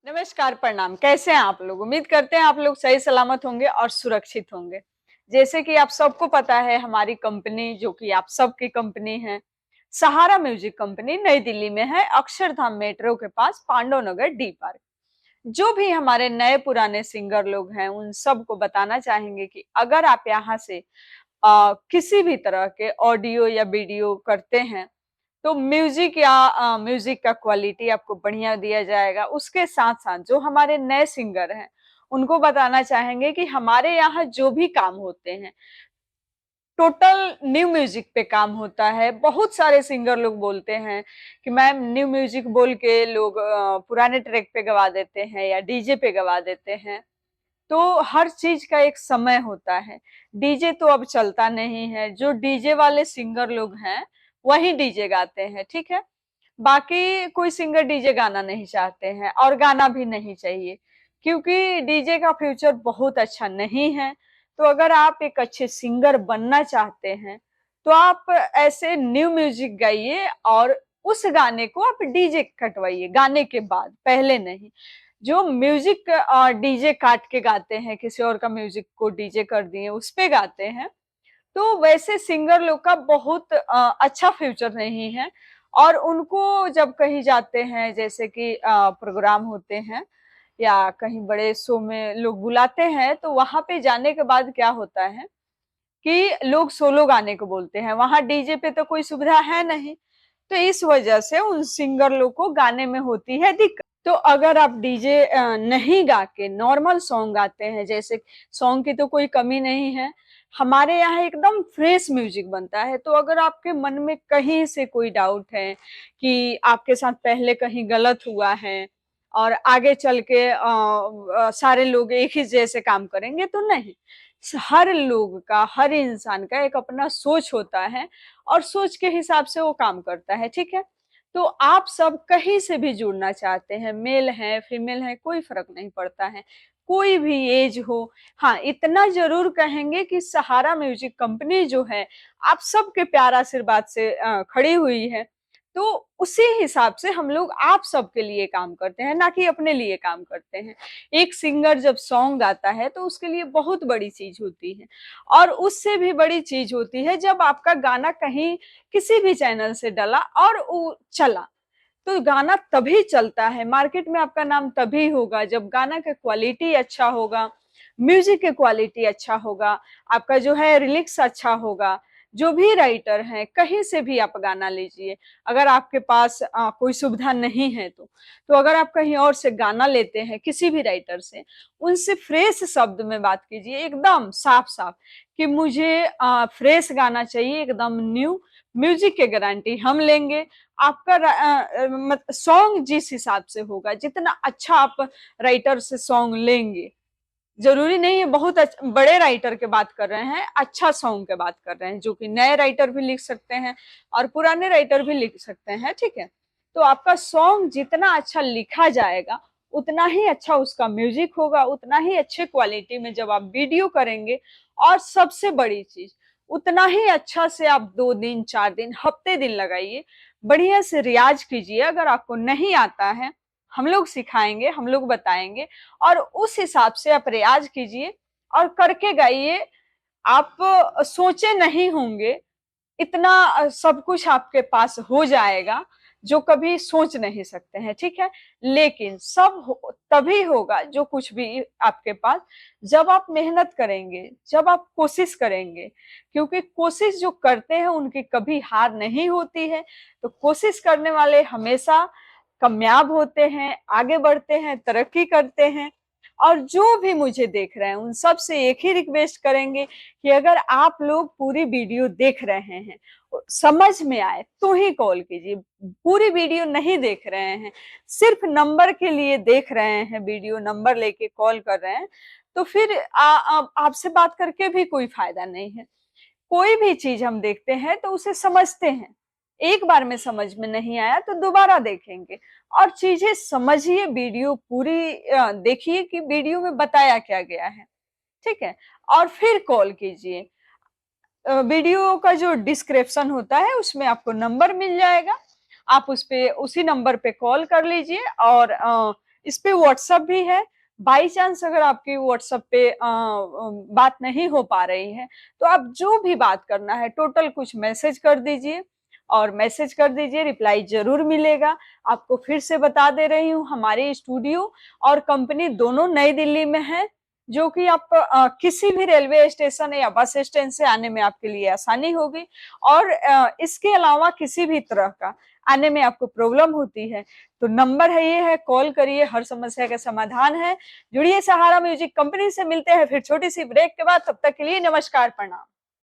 नमस्कार, प्रणाम। कैसे हैं आप लोग? उम्मीद करते हैं आप लोग सही सलामत होंगे और सुरक्षित होंगे। जैसे कि आप सबको पता है, हमारी कंपनी जो कि आप सबकी कंपनी है, सहारा म्यूजिक कंपनी नई दिल्ली में है, अक्षरधाम मेट्रो के पास पांडव नगर डी पार्क। जो भी हमारे नए पुराने सिंगर लोग हैं, उन सबको बताना चाहेंगे कि अगर आप यहाँ से किसी भी तरह के ऑडियो या वीडियो करते हैं, तो म्यूजिक या म्यूजिक का क्वालिटी आपको बढ़िया दिया जाएगा। उसके साथ-साथ जो हमारे नए सिंगर हैं, उनको बताना चाहेंगे कि हमारे यहाँ जो भी काम होते हैं, टोटल न्यू म्यूजिक पे काम होता है। बहुत सारे सिंगर लोग बोलते हैं कि मैम न्यू म्यूजिक बोल के लोग पुराने ट्रैक पे गवा देते हैं या डीजे पे गवा देते हैं। तो हर चीज का एक समय होता है। डीजे तो अब चलता नहीं है। जो डीजे वाले सिंगर लोग हैं, वही डीजे गाते हैं, ठीक है? बाकी कोई सिंगर डीजे गाना नहीं चाहते हैं और गाना भी नहीं चाहिए, क्योंकि डीजे का फ्यूचर बहुत अच्छा नहीं है। तो अगर आप एक अच्छे सिंगर बनना चाहते हैं, तो आप ऐसे न्यू म्यूजिक गाइए और उस गाने को आप डीजे कटवाइए गाने के बाद, पहले नहीं। जो म्यूजिक डीजे काट के गाते हैं, किसी और का म्यूजिक को डीजे कर दिए, उस पे गाते हैं, तो वैसे सिंगर लोग का बहुत अच्छा फ्यूचर नहीं है। और उनको जब कहीं जाते हैं, जैसे कि प्रोग्राम होते हैं या कहीं बड़े शो में लोग बुलाते हैं, तो वहां पे जाने के बाद क्या होता है कि लोग सोलो गाने को बोलते हैं। वहां डीजे पे तो कोई सुविधा है नहीं, तो इस वजह से उन सिंगर लोग को गाने में होती है दिक्कत। तो अगर आप डीजे नहीं गा के नॉर्मल सॉन्ग गाते हैं, जैसे सॉन्ग की तो कोई कमी नहीं है, हमारे यहाँ एकदम फ्रेश म्यूजिक बनता है। तो अगर आपके मन में कहीं से कोई डाउट है कि आपके साथ पहले कहीं गलत हुआ है और आगे चल के सारे लोग एक ही जैसे काम करेंगे, तो नहीं। हर लोग का, हर इंसान का एक अपना सोच होता है और सोच के हिसाब से वो काम करता है, ठीक है? तो आप सब कहीं से भी जुड़ना चाहते हैं, मेल है, फीमेल है, कोई फ़र्क नहीं पड़ता है, कोई भी ऐज हो। हाँ, इतना ज़रूर कहेंगे कि सहारा म्यूज़िक कंपनी जो है, आप सबके प्यार आशीर्वाद से खड़ी हुई है। तो उसी हिसाब से हम लोग आप सबके लिए काम करते हैं, ना कि अपने लिए काम करते हैं। एक सिंगर जब सॉन्ग गाता है, तो उसके लिए बहुत बड़ी चीज़ होती है। और उससे भी बड़ी चीज़ होती है जब आपका गाना कहीं किसी भी चैनल से डला और वो चला। तो गाना तभी चलता है, मार्केट में आपका नाम तभी होगा जब गाना का क्वालिटी अच्छा होगा, म्यूजिक की क्वालिटी अच्छा होगा, आपका जो है लिरिक्स अच्छा होगा। जो भी राइटर हैं, कहीं से भी आप गाना लीजिए, अगर आपके पास कोई सुविधा नहीं है तो अगर आप कहीं और से गाना लेते हैं किसी भी राइटर से, उनसे फ्रेश शब्द में बात कीजिए, एकदम साफ-साफ कि मुझे फ्रेश गाना चाहिए, एकदम न्यू, म्यूजिक की गारंटी हम लेंगे। आपका सॉन्ग जिस हिसाब से होगा, जितना अच्छा आप राइटर से सॉन्ग लेंगे, जरूरी नहीं है बहुत बड़े राइटर के बात कर रहे हैं, अच्छा सॉन्ग के बात कर रहे हैं, जो कि नए राइटर भी लिख सकते हैं और पुराने राइटर भी लिख सकते हैं, ठीक है? तो आपका सॉन्ग जितना अच्छा लिखा जाएगा, उतना ही अच्छा उसका म्यूजिक होगा, उतना ही अच्छे क्वालिटी में जब आप वीडियो करेंगे। और सबसे बड़ी चीज, उतना ही अच्छा से आप 2 दिन, 4 दिन, हफ्ते दिन लगाइए, बढ़िया से रियाज कीजिए। अगर आपको नहीं आता है, हम लोग सिखाएंगे, हम लोग बताएंगे, और उस हिसाब से आप रियाज कीजिए और करके गाइए। आप सोचे नहीं होंगे, इतना सब कुछ आपके पास हो जाएगा जो कभी सोच नहीं सकते हैं, ठीक है? लेकिन तभी होगा जो कुछ भी आपके पास, जब आप मेहनत करेंगे, जब आप कोशिश करेंगे। क्योंकि कोशिश जो करते हैं उनकी कभी हार नहीं होती है। तो कोशिश करने वाले हमेशा कामयाब होते हैं, आगे बढ़ते हैं, तरक्की करते हैं। और जो भी मुझे देख रहे हैं, उन सब से एक ही रिक्वेस्ट करेंगे कि अगर आप लोग पूरी वीडियो देख रहे हैं, समझ में आए तो ही कॉल कीजिए। पूरी वीडियो नहीं देख रहे हैं, सिर्फ नंबर के लिए देख रहे हैं, वीडियो नंबर लेके कॉल कर रहे हैं, तो फिर आपसे बात करके भी कोई फायदा नहीं है। कोई भी चीज हम देखते हैं तो उसे समझते हैं। एक बार में समझ में नहीं आया तो दोबारा देखेंगे और चीजें समझिए, वीडियो पूरी देखिए कि वीडियो में बताया क्या गया है, ठीक है? और फिर कॉल कीजिए। वीडियो का जो डिस्क्रिप्शन होता है उसमें आपको नंबर मिल जाएगा, आप उस पे, उसी नंबर पे कॉल कर लीजिए और इस पे व्हाट्सएप भी है। बाई चांस अगर आपकी व्हाट्सएप पे बात नहीं हो पा रही है, तो आप जो भी बात करना है टोटल कुछ मैसेज कर दीजिए, और मैसेज कर दीजिए, रिप्लाई जरूर मिलेगा। आपको फिर से बता दे रही हूँ, हमारी स्टूडियो और कंपनी दोनों नई दिल्ली में है, जो कि आप किसी भी रेलवे स्टेशन या बस स्टैंड से आने में आपके लिए आसानी होगी। और इसके अलावा किसी भी तरह का आने में आपको प्रॉब्लम होती है तो नंबर है ये है, कॉल करिए, हर समस्या का समाधान है। जुड़िए सहारा म्यूजिक कंपनी से। मिलते हैं फिर छोटी सी ब्रेक के बाद, तब तक के लिए नमस्कार, प्रणाम।